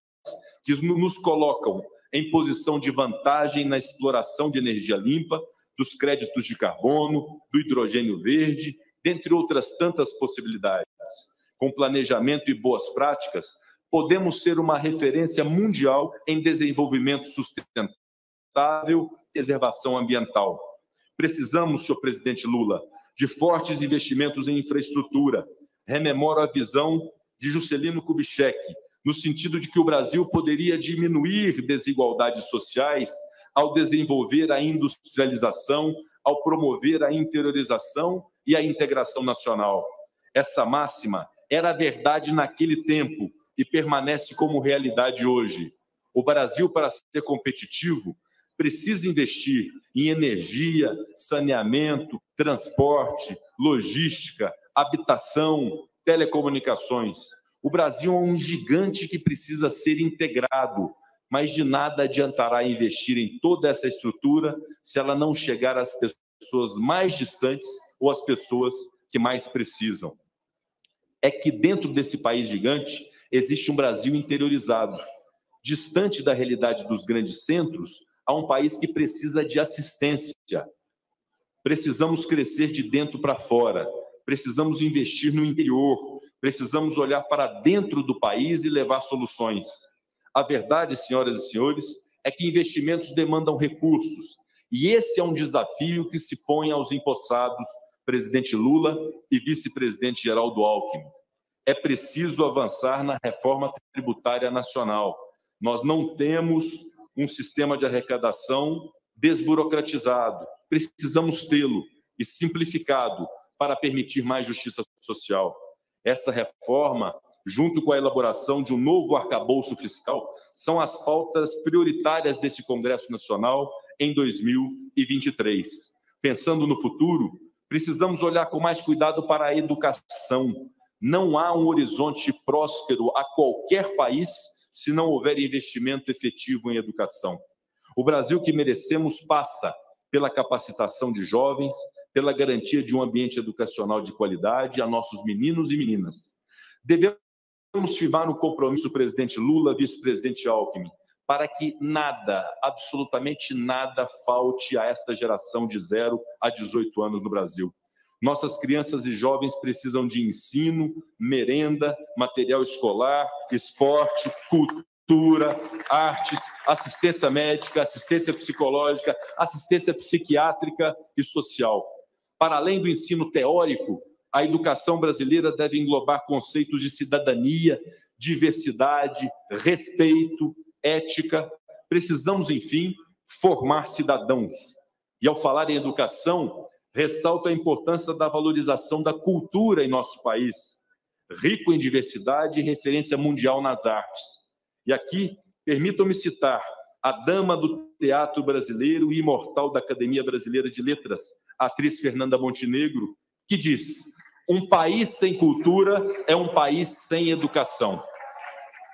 que nos colocam em posição de vantagem na exploração de energia limpa, dos créditos de carbono, do hidrogênio verde, dentre outras tantas possibilidades. Com planejamento e boas práticas, podemos ser uma referência mundial em desenvolvimento sustentável e preservação ambiental. Precisamos, senhor presidente Lula, de fortes investimentos em infraestrutura. Rememoro a visão de Juscelino Kubitschek, no sentido de que o Brasil poderia diminuir desigualdades sociais ao desenvolver a industrialização, ao promover a interiorização e a integração nacional. Essa máxima era verdade naquele tempo e permanece como realidade hoje. O Brasil, para ser competitivo, precisa investir em energia, saneamento, transporte, logística, habitação, telecomunicações. O Brasil é um gigante que precisa ser integrado, mas de nada adiantará investir em toda essa estrutura se ela não chegar às pessoas mais distantes ou às pessoas que mais precisam. É que dentro desse país gigante existe um Brasil interiorizado. Distante da realidade dos grandes centros, há um país que precisa de assistência. Precisamos crescer de dentro para fora, precisamos investir no interior, precisamos olhar para dentro do país e levar soluções. A verdade, senhoras e senhores, é que investimentos demandam recursos, e esse é um desafio que se põe aos empossados presidente Lula e vice-presidente Geraldo Alckmin. É preciso avançar na reforma tributária nacional. Nós não temos um sistema de arrecadação desburocratizado, precisamos tê-lo, e simplificado para permitir mais justiça social. Essa reforma, junto com a elaboração de um novo arcabouço fiscal, são as pautas prioritárias desse Congresso Nacional em 2023. Pensando no futuro, precisamos olhar com mais cuidado para a educação. Não há um horizonte próspero a qualquer país se não houver investimento efetivo em educação. O Brasil que merecemos passa pela capacitação de jovens, pela garantia de um ambiente educacional de qualidade a nossos meninos e meninas. Devemos firmar o compromisso do presidente Lula, vice-presidente Alckmin, para que nada, absolutamente nada, falte a esta geração de 0 a 18 anos no Brasil. Nossas crianças e jovens precisam de ensino, merenda, material escolar, esporte, cultura, artes, assistência médica, assistência psicológica, assistência psiquiátrica e social. Para além do ensino teórico, a educação brasileira deve englobar conceitos de cidadania, diversidade, respeito, ética. Precisamos, enfim, formar cidadãos. E, ao falar em educação, ressalto a importância da valorização da cultura em nosso país, rico em diversidade e referência mundial nas artes. E aqui, permitam-me citar a dama do teatro brasileiro e imortal da Academia Brasileira de Letras, a atriz Fernanda Montenegro, que diz: um país sem cultura é um país sem educação.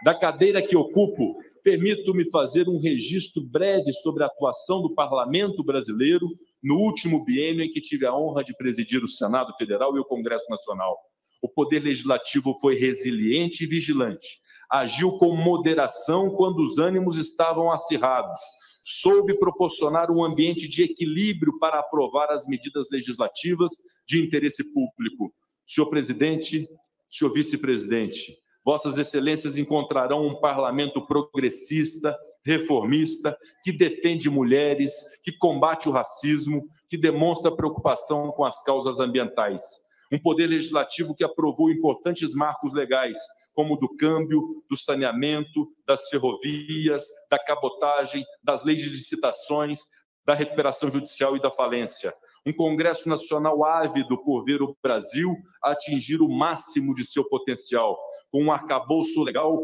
Da cadeira que ocupo, permito-me fazer um registro breve sobre a atuação do Parlamento brasileiro no último biênio em que tive a honra de presidir o Senado Federal e o Congresso Nacional. O Poder Legislativo foi resiliente e vigilante, agiu com moderação quando os ânimos estavam acirrados, soube proporcionar um ambiente de equilíbrio para aprovar as medidas legislativas de interesse público. Senhor presidente, senhor vice-presidente, Vossas Excelências encontrarão um parlamento progressista, reformista, que defende mulheres, que combate o racismo, que demonstra preocupação com as causas ambientais. Um poder legislativo que aprovou importantes marcos legais, como o do câmbio, do saneamento, das ferrovias, da cabotagem, das leis de licitações, da recuperação judicial e da falência. Um Congresso Nacional ávido por ver o Brasil atingir o máximo de seu potencial, com um arcabouço legal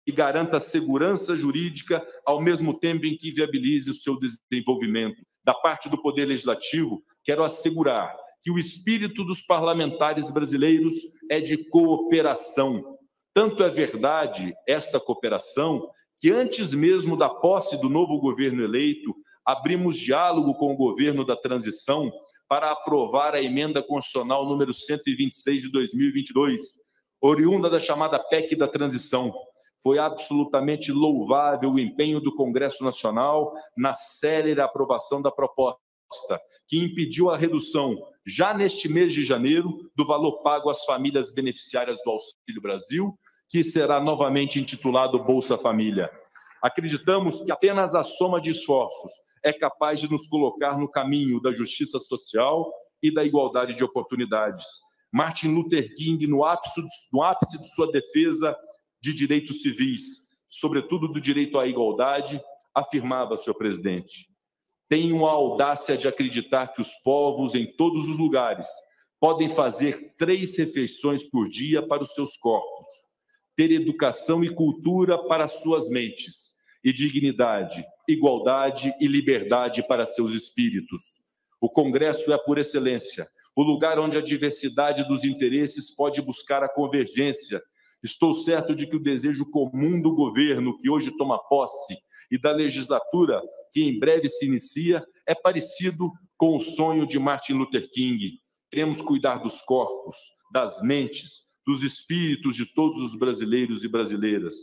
que garanta segurança jurídica, ao mesmo tempo em que viabilize o seu desenvolvimento. Da parte do Poder Legislativo, quero assegurar que o espírito dos parlamentares brasileiros é de cooperação. Tanto é verdade esta cooperação que, antes mesmo da posse do novo governo eleito, abrimos diálogo com o governo da transição para aprovar a emenda constitucional número 126 de 2022, oriunda da chamada PEC da transição. Foi absolutamente louvável o empenho do Congresso Nacional na célere aprovação da proposta, que impediu a redução, já neste mês de janeiro, do valor pago às famílias beneficiárias do Auxílio Brasil, que será novamente intitulado Bolsa Família. Acreditamos que apenas a soma de esforços é capaz de nos colocar no caminho da justiça social e da igualdade de oportunidades. Martin Luther King, no ápice de sua defesa de direitos civis, sobretudo do direito à igualdade, afirmava, senhor presidente: tenho a audácia de acreditar que os povos em todos os lugares podem fazer 3 refeições por dia para os seus corpos, ter educação e cultura para suas mentes, e dignidade, igualdade e liberdade para seus espíritos. O Congresso é, por excelência, o lugar onde a diversidade dos interesses pode buscar a convergência. Estou certo de que o desejo comum do governo, que hoje toma posse, e da legislatura, que em breve se inicia, é parecido com o sonho de Martin Luther King. Queremos cuidar dos corpos, das mentes, dos espíritos de todos os brasileiros e brasileiras.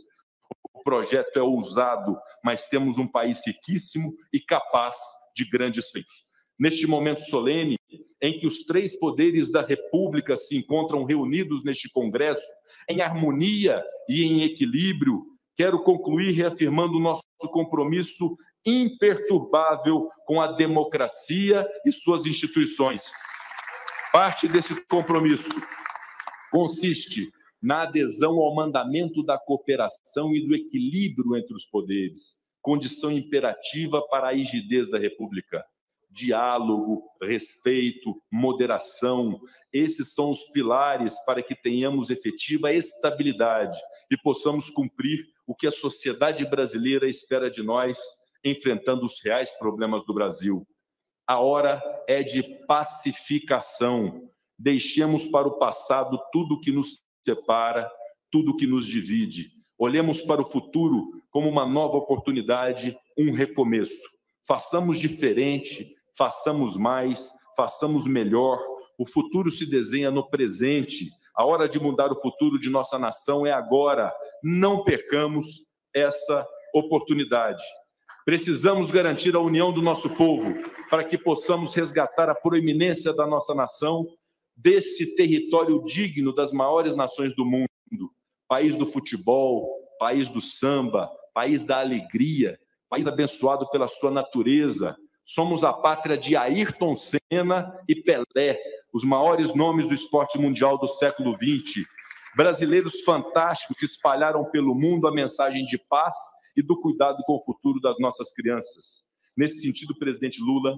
O projeto é ousado, mas temos um país riquíssimo e capaz de grandes feitos. Neste momento solene, em que os 3 poderes da República se encontram reunidos neste Congresso, em harmonia e em equilíbrio, quero concluir reafirmando o nosso compromisso imperturbável com a democracia e suas instituições. Parte desse compromisso consiste na adesão ao mandamento da cooperação e do equilíbrio entre os poderes. condição imperativa para a rigidez da República. Diálogo, respeito, moderação, esses são os pilares para que tenhamos efetiva estabilidade e possamos cumprir o que a sociedade brasileira espera de nós, enfrentando os reais problemas do Brasil. A hora é de pacificação. Deixemos para o passado tudo que nos separa, tudo que nos divide. Olhemos para o futuro como uma nova oportunidade, um recomeço. Façamos diferente, façamos mais, façamos melhor. O futuro se desenha no presente. A hora de mudar o futuro de nossa nação é agora. Não percamos essa oportunidade. Precisamos garantir a união do nosso povo para que possamos resgatar a proeminência da nossa nação desse território digno das maiores nações do mundo. País do futebol, país do samba, país da alegria, país abençoado pela sua natureza. Somos a pátria de Ayrton Senna e Pelé, os maiores nomes do esporte mundial do século XX. Brasileiros fantásticos que espalharam pelo mundo a mensagem de paz e do cuidado com o futuro das nossas crianças. Nesse sentido, presidente Lula,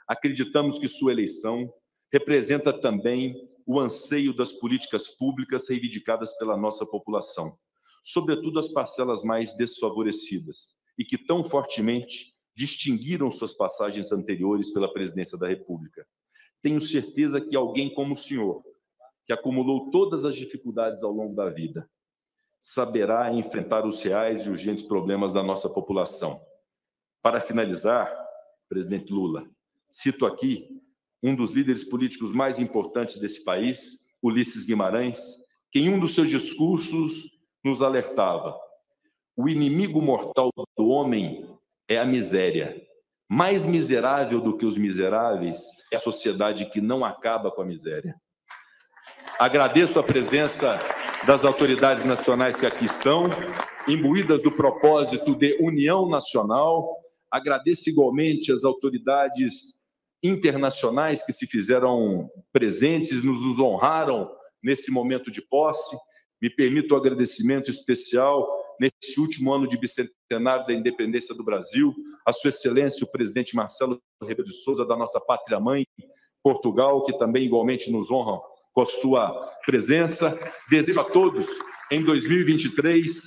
acreditamos que sua eleição representa também o anseio das políticas públicas reivindicadas pela nossa população, sobretudo as parcelas mais desfavorecidas, e que tão fortemente distinguiram suas passagens anteriores pela presidência da República. Tenho certeza que alguém como o senhor, que acumulou todas as dificuldades ao longo da vida, saberá enfrentar os reais e urgentes problemas da nossa população. Para finalizar, presidente Lula, cito aqui um dos líderes políticos mais importantes desse país, Ulisses Guimarães, que em um dos seus discursos nos alertava: o inimigo mortal do homem é a miséria. Mais miserável do que os miseráveis é a sociedade que não acaba com a miséria. Agradeço a presença das autoridades nacionais que aqui estão, imbuídas do propósito de união nacional. Agradeço igualmente as autoridades internacionais que se fizeram presentes, nos honraram nesse momento de posse. Me permito um agradecimento especial neste último ano de bicentenário da independência do Brasil, a Sua Excelência, o presidente Marcelo Rebelo de Sousa, da nossa pátria-mãe, Portugal, que também igualmente nos honra com a sua presença. Desejo a todos, em 2023,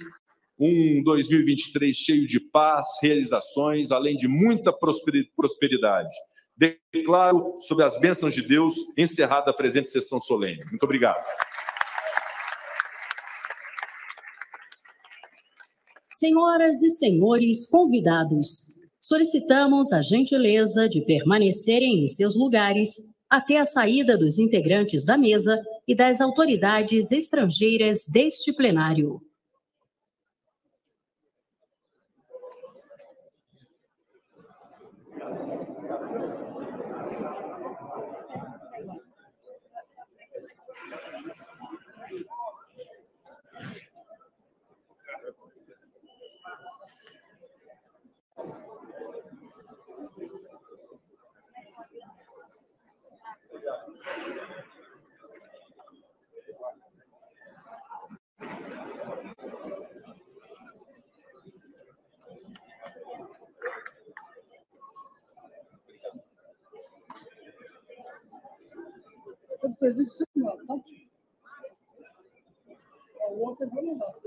um 2023 cheio de paz, realizações, além de muita prosperidade. Declaro, sob as bênçãos de Deus, encerrada a presente sessão solene. Muito obrigado. Senhoras e senhores convidados, solicitamos a gentileza de permanecerem em seus lugares até a saída dos integrantes da mesa e das autoridades estrangeiras deste plenário. Depois do dicionário, tá? O outro é bem legal.